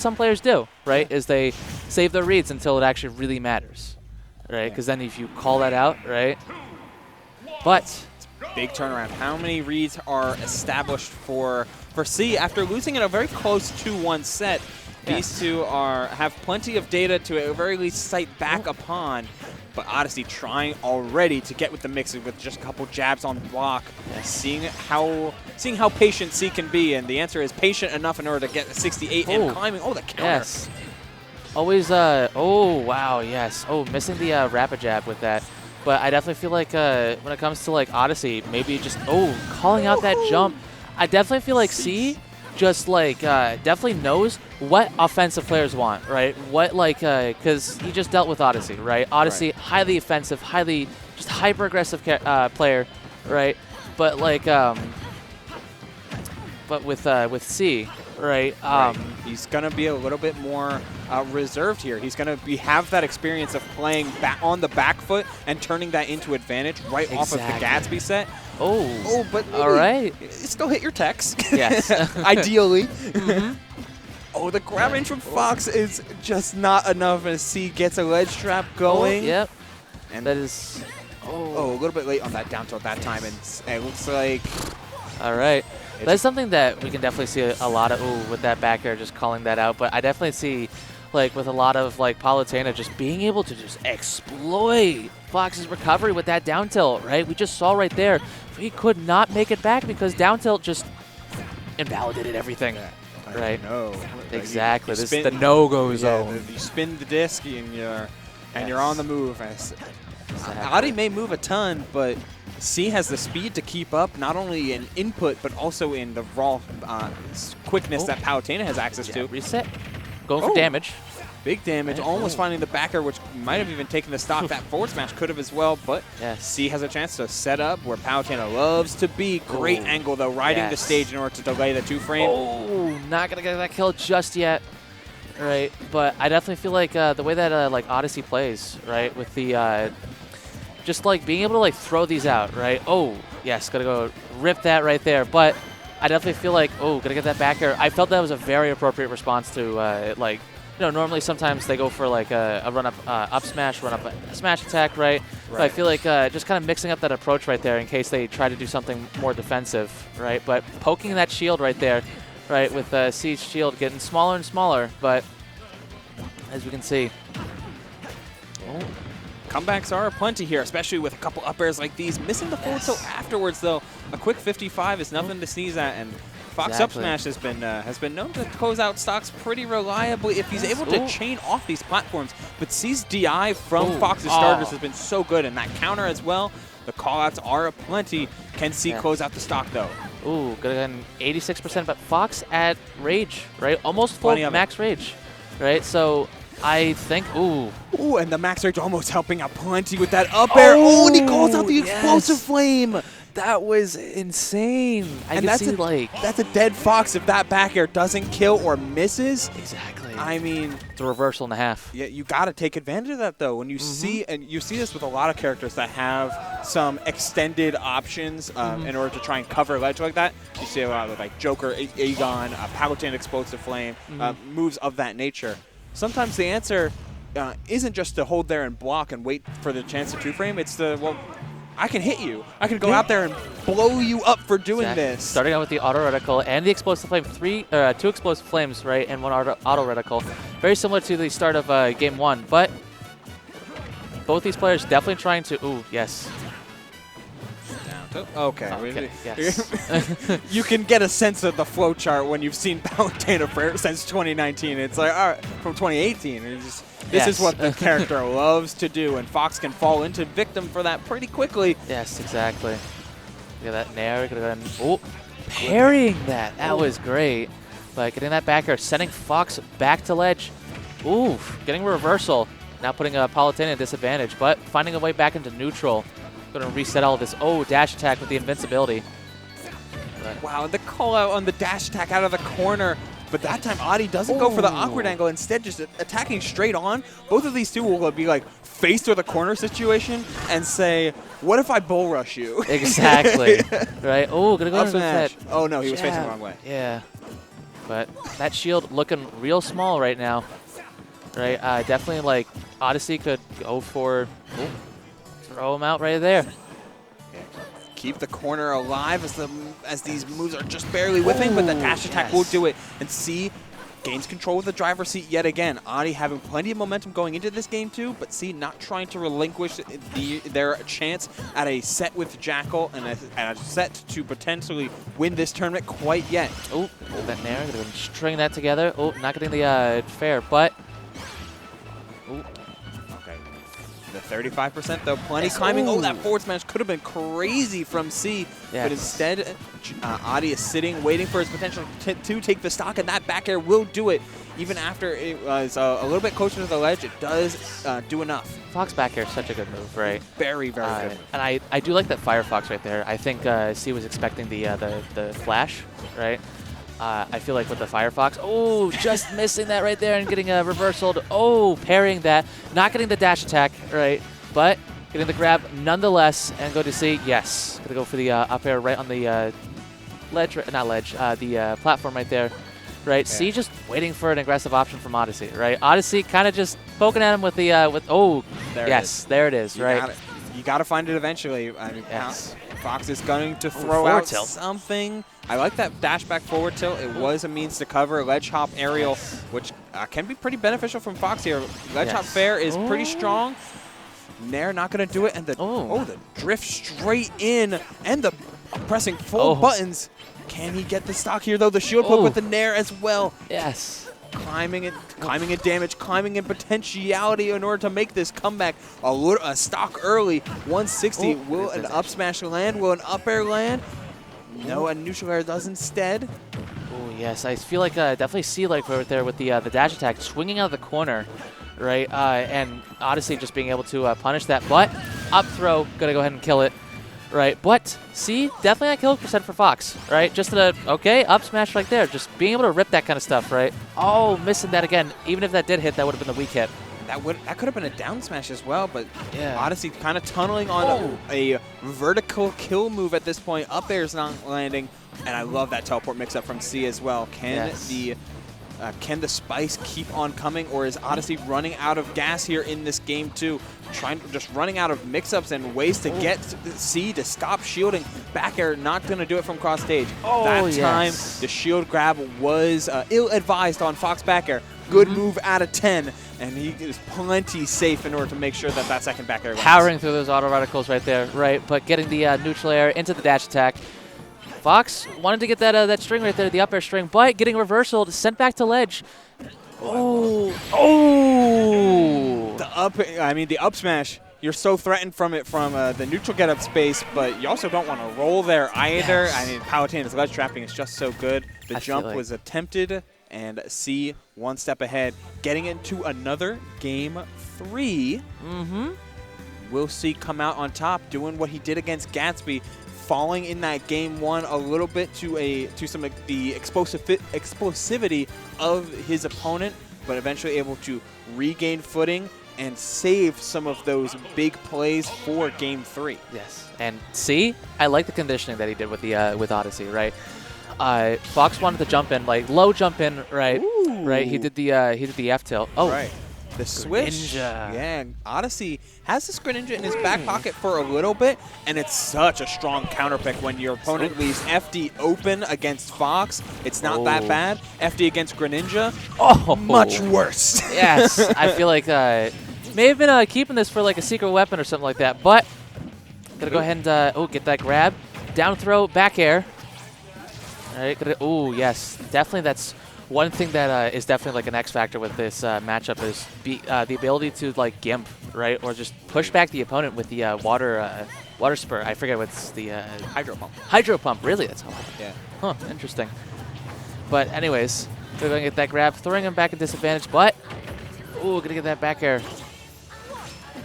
some players do, right, is they save their reads until it actually really matters, right? Because then if you call that out, right? But big turnaround. How many reads are established for C after losing in a very close 2-1 set? These two have plenty of data to at the very least sight back upon. But Odyssey trying already to get with the mix with just a couple jabs on block, seeing how patient C can be, and the answer is patient enough in order to get a 68 and climbing. Oh, the counter. Yes. Always, oh, wow, yes. Oh, missing the rapid jab with that. But I definitely feel like when it comes to like Odyssey, maybe just, calling out that jump. I definitely feel like C just like definitely knows what offensive players want, right? What like, because he just dealt with Odyssey, right? Odyssey, highly offensive, just hyper aggressive player, right? But like, but with C, right? He's gonna be a little bit more reserved here. He's gonna have that experience of playing on the back foot and turning that into advantage right off of the Gatsby set. But all right, still hit your techs. Yes, ideally. Oh, the grab range from Fox is just not enough as C gets a ledge trap going. Yep, and that is. A little bit late on that down tilt that time, and it looks like. All right. That's something that we can definitely see a lot of, with that back air, just calling that out. But I definitely see, like, with a lot of, like, Palutena just being able to just exploit Fox's recovery with that down tilt, right? We just saw right there, he could not make it back because down tilt just invalidated everything, right? No. Exactly. This is the no-go zone. You spin the disc and you're on the move. Adi may move a ton, but C has the speed to keep up, not only in input, but also in the raw quickness that Palutena has access to. Reset. Going for damage. Big damage. Almost finding the backer, which might have even taken the stock. That forward smash could have as well, but C has a chance to set up where Palutena loves to be. Great angle, though, riding the stage in order to delay the 2-frame. Not going to get that kill just yet. Right, but I definitely feel like the way that like Odyssey plays, right, with the just like being able to like throw these out, right? Oh, yes, gotta go rip that right there. But I definitely feel like, gotta get that back air. I felt that was a very appropriate response to like, normally sometimes they go for like a run up smash, run up smash attack, right? But I feel like just kind of mixing up that approach right there in case they try to do something more defensive, right? But poking that shield right there, right, with C's shield getting smaller and smaller, but as we can see. Comebacks are plenty here, especially with a couple up airs like these. Missing the forward tilt afterwards, though. A quick 55 is nothing to sneeze at, and Fox up smash has been known to close out stocks pretty reliably if he's able to chain off these platforms. But C's DI from Fox's starters has been so good, and that counter as well. The callouts are aplenty. Can C close out the stock, though? Ooh, got an 86%, but Fox at rage, right? Almost full max rage, right? So I think, ooh, and the max rage almost helping out plenty with that up air. And he calls out the explosive flame. That was insane. And that's a dead Fox if that back air doesn't kill or misses. Exactly. I mean, it's a reversal and a half. Yeah, you got to take advantage of that though. When you see, and you see this with a lot of characters that have some extended options in order to try and cover ledge like that. You see a lot of like Joker, Aegon, Palutena explosive flame, moves of that nature. Sometimes the answer isn't just to hold there and block and wait for the chance to 2-frame. It's I can hit you. I can go out there and blow you up for doing this. Starting out with the auto reticle and the explosive flame, two explosive flames, right, and one auto reticle. Very similar to the start of game 1, but both these players definitely trying to. Ooh, yes. Okay. Yes. You can get a sense of the flow chart when you've seen Palutena since 2019. It's like, all right, from 2018. This is what the character loves to do, and Fox can fall into victim for that pretty quickly. Yes, exactly. Look at that nair. Parrying that. That was great. But getting that back air, sending Fox back to ledge. Ooh, getting a reversal. Now putting Palutena at disadvantage, but finding a way back into neutral. Going to reset all of this. Dash attack with the invincibility. Wow, the call out on the dash attack out of the corner. But that time, Adi doesn't go for the awkward angle. Instead, just attacking straight on. Both of these two will be like faced with a corner situation and say, what if I bull rush you? Exactly. Right? Oh, going to go up smash. Oh, no, he was facing the wrong way. Yeah. But that shield looking real small right now. Right, definitely like Odyssey could go for, throw him out right there. Yeah. Keep the corner alive as these moves are just barely whipping, but the dash attack will do it. And C gains control of the driver's seat yet again. Adi having plenty of momentum going into this game too, but C not trying to relinquish their chance at a set with Jackal and a set to potentially win this tournament quite yet. Oh, that Nair, gonna string that together. Oh, not getting the fair, but. Ooh. Okay. The 35% though, plenty climbing. Oh, that forward smash could have been crazy from C, but instead, Adi is sitting, waiting for his potential to take the stock, and that back air will do it. Even after it was a little bit closer to the ledge, it does do enough. Fox back air is such a good move, right? Very, very good. And I do like that Firefox right there. I think C was expecting the flash, right? I feel like with the Firefox, just missing that right there and getting a reversal. Parrying that, not getting the dash attack, right? But getting the grab nonetheless, and go to C. Yes, gonna go for the up air right on the ledge, not ledge, the platform right there, right? Yeah. C just waiting for an aggressive option from Odyssey, right? Odyssey kind of just poking at him with the there it is, right? You got to find it eventually. I mean, Fox is going to throw out something. I like that dash back forward tilt. It was a means to cover a ledge hop aerial, which can be pretty beneficial from Fox here. Ledge hop fair is pretty strong. Nair not going to do it, and the drift straight in, and the pressing full buttons. Can he get the stock here though? The shield poke with the Nair as well. Yes. Climbing in damage, climbing in potentiality in order to make this comeback. A stock early, 160. Will an up smash land? Will an up air land? No, a neutral air does instead. Oh yes, I feel like definitely see like right there with the dash attack swinging out of the corner, right? And Odyssey just being able to punish that. But up throw, gonna go ahead and kill it. Right, but see, definitely not kill percent for Fox, right? Just up smash right there, just being able to rip that kind of stuff, right? Oh, missing that again. Even if that did hit, that would have been the weak hit. That could have been a down smash as well, but Odyssey kind of tunneling on a vertical kill move at this point. Up air is not landing, and I love that teleport mix-up from C as well. Can the spice keep on coming, or is Odyssey running out of gas here in this game too? Just running out of mix-ups and ways to get C to stop shielding. Back air not going to do it from cross stage. That time, the shield grab was ill-advised on Fox back air. Good move out of 10, and he is plenty safe in order to make sure that second back air lands. Powering through those auto reticles right there, right? But getting the neutral air into the dash attack. Fox wanted to get that string right there, the up air string, but getting reversal, sent back to ledge. The up smash. You're so threatened from the neutral get up space, but you also don't want to roll there either. Yes. I mean, Palutena's ledge trapping is just so good. The jump was attempted, and C one step ahead, getting into another game 3. We'll see come out on top, doing what he did against Gatsby. Falling in that game 1 a little bit to some of the explosivity of his opponent, but eventually able to regain footing and save some of those big plays for game 3. Yes, and see, I like the conditioning that he did with the with Odyssey, right? Fox wanted to jump in, like low jump in, right? Ooh. Right. He did the F tilt. Oh, right. The switch. Yeah, Odyssey has this Greninja in his back pocket for a little bit, and it's such a strong counter pick when your opponent leaves FD open against Fox. It's not that bad. FD against Greninja, much worse. Yes, I feel like may have been keeping this for like a secret weapon or something like that, but gonna go ahead and get that grab, down throw, back air. All right, yes, definitely that's. One thing that is definitely like an X factor with this matchup is the ability to like gimp, right, or just push back the opponent with the water spur. I forget what's the hydro pump. Hydro pump, really? That's how. Yeah. Huh. Interesting. But anyways, they're going to get that grab, throwing him back at disadvantage, but gonna get that back air.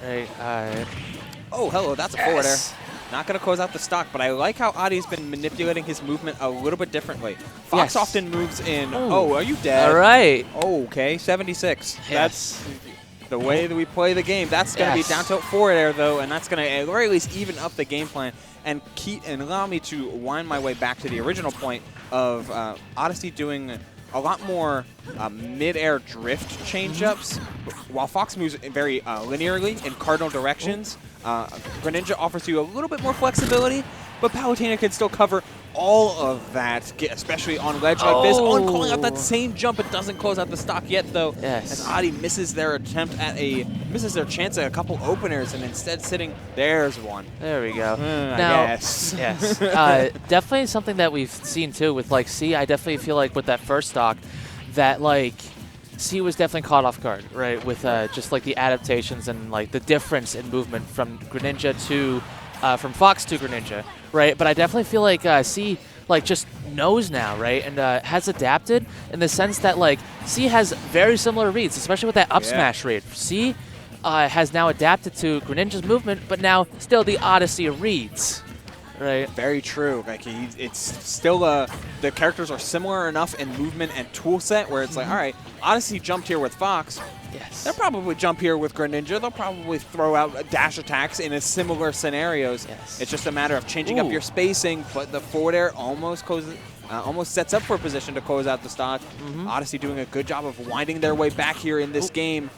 Right. Hello. That's a forward air. Not going to close out the stock, but I like how Adi's been manipulating his movement a little bit differently. Fox often moves in, are you dead? All right. Okay, 76. Yes. That's the way that we play the game. That's going to be down tilt forward air, though, and that's going to at the very least even up the game plan and allow me to wind my way back to the original point of Odyssey doing a lot more mid-air drift change-ups. While Fox moves very linearly in cardinal directions, Greninja offers you a little bit more flexibility, but Palutena can still cover all of that, especially on ledge like this. On calling out that same jump, it doesn't close out the stock yet, though. Yes. As Adi misses their attempt at misses their chance at a couple openers, and instead sitting, there's one. There we go. Now, yes. Definitely something that we've seen too with like C. I definitely feel like with that first stock, that like C was definitely caught off guard, right? With just like the adaptations and like the difference in movement from Greninja to from Fox to Greninja, right? But I definitely feel like C like just knows now, right? And has adapted in the sense that like C has very similar reads, especially with that up smash read. C has now adapted to Greninja's movement, but now still the Odyssey reads. Right. Very true. Like it's still the characters are similar enough in movement and tool set where it's like, all right, Odyssey jumped here with Fox. Yes. They'll probably jump here with Greninja. They'll probably throw out dash attacks in a similar scenarios. Yes. It's just a matter of changing up your spacing, but the forward air almost sets up for a position to close out the stock. Odyssey doing a good job of winding their way back here in this game.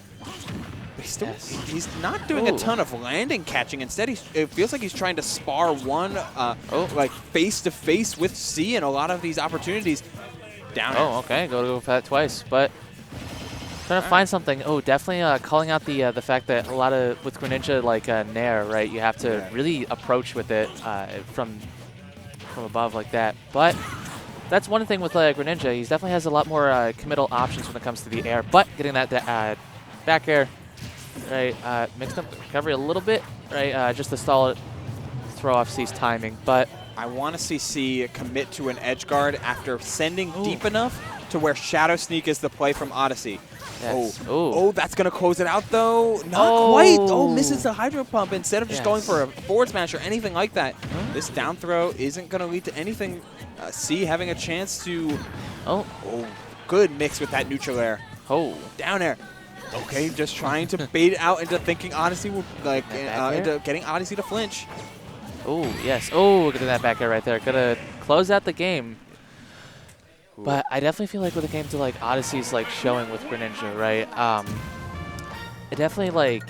But he's not doing a ton of landing catching. Instead, it feels like he's trying to spar one, like face-to-face with C in a lot of these opportunities. Down air. Okay. Go for that twice. But trying to find something. Definitely calling out the fact that a lot of, with Greninja, like Nair, right, you have to really approach with it from above like that. But that's one thing with Greninja. He definitely has a lot more committal options when it comes to the air. But getting that back air, right, mixed up the recovery a little bit, right, just to stall it, throw off C's timing. But I want to see C commit to an edge guard after sending deep enough to where Shadow Sneak is the play from Odyssey. yes. Oh, that's going to close it out, though. Not quite. Oh, misses the Hydro Pump instead of just going for a forward smash or anything like that. This down throw isn't going to lead to anything. C having a chance to... good mix with that neutral air. Down air. Okay, just trying to bait it out into thinking Odyssey would, like, into getting Odyssey to flinch. Oh, yes. Oh, look at that back air right there. Gonna close out the game. But I definitely feel like with the game to like Odyssey's like showing with Greninja, right? It definitely like